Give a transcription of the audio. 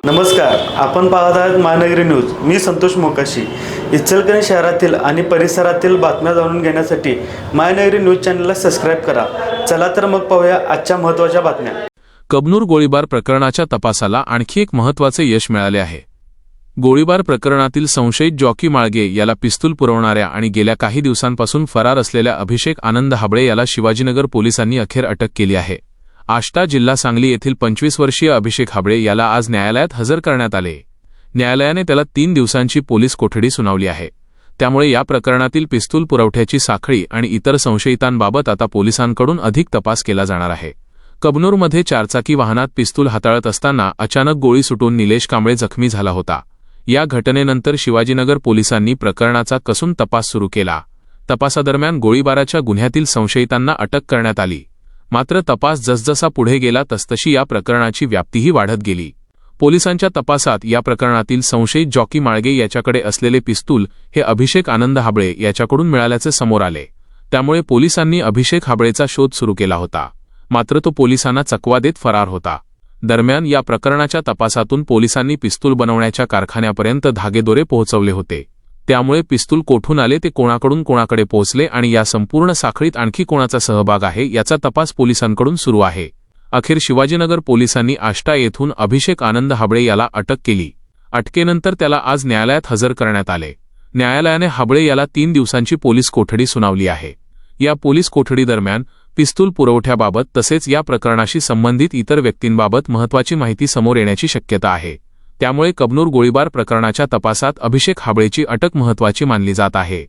नमस्कार, आपण पाहत आहात महानगरी न्यूज। मी संतोष मोकाशी। इचलकरंजी शहरातील आणि परिसरातील बातम्या जाणून घेण्यासाठी महानगरी न्यूज चॅनलला सबस्क्राइब करा। चला तर मग पाहूया आजच्या महत्त्वाच्या बातम्या। कबनूर गोळीबार प्रकरणाच्या तपासाला आणखी एक महत्त्वाचे यश मिळाले आहे। गोळीबार प्रकरणातील संशयित जॉकी माळगे याला पिस्तूल पुरवणाऱ्या आणि गेल्या काही दिवसांपासून फरार असलेल्या अभिषेक आनंद हाबळे याला शिवाजीनगर पोलिसांनी अखेर अटक केली आहे। आष्टा जिल्हा सांगली येथील 25 वर्षीय अभिषेक हाबळे याला आज न्यायालयात हजर करण्यात आले। न्यायालयाने त्याला 3 दिवसांची पोलीस कोठडी सुनावली आहे। त्यामुळे या प्रकरणातील पिस्तूल पुरवठ्याची साखळी आणि इतर संशयितांबाबत आता पोलिसांकडून अधिक तपास केला जाणार आहे। कबनूरमध्ये चारचाकी वाहनात पिस्तूल हाताळत असताना अचानक गोळी सुटून निलेश कांबळे जखमी झाला होता। या घटनेनंतर शिवाजीनगर पोलिसांनी प्रकरणाचा कसून तपास सुरू केला। तपासादरम्यान गोळीबाराच्या गुन्ह्यातील संशयितांना अटक करण्यात आली। मात्र तपास जसजसा पुढे गेला तसतशी या प्रकरणाची व्याप्तीही वाढत गेली। पोलिसांच्या तपासात या प्रकरणातील संशयित जॉकी माळगे याच्याकडे असलेले पिस्तूल हे अभिषेक आनंद हाबळे याच्याकडून मिळाल्याचे समोर आले। त्यामुळे पोलिसांनी अभिषेक हाबळेचा शोध सुरू केला होता। मात्र तो पोलिसांना चकवा देत फरार होता। दरम्यान या प्रकरणाच्या तपासातून पोलिसांनी पिस्तूल बनवण्याच्या कारखान्यापर्यंत धागेदोरे पोहोचवले होते। त्यामुळे पिस्तूल कोठून आले ते कोणाकडून कोणाकडे पोहोचले आणि या संपूर्ण साखळीत आणखी कोणाचा सहभाग आहे याचा तपास पोलिसांकडून सुरू आहे। अखेर शिवाजीनगर पोलिसांनी आष्टा येथून अभिषेक आनंद हाबळे याला अटक केली। अटकेनंतर त्याला आज न्यायालयात हजर करण्यात आले। न्यायालयाने हाबळे याला 3 दिवसांची पोलीस कोठडी सुनावली आहे। या पोलीस कोठडीदरम्यान पिस्तूल पुरवठ्याबाबत तसेच या प्रकरणाशी संबंधित इतर व्यक्तींबाबत महत्त्वाची माहिती समोर येण्याची शक्यता आहे। त्यामुळे कबनूर गोळीबार प्रकरणाच्या तपासात अभिषेक हाबळेची अटक महत्त्वाची मानली जात आहे।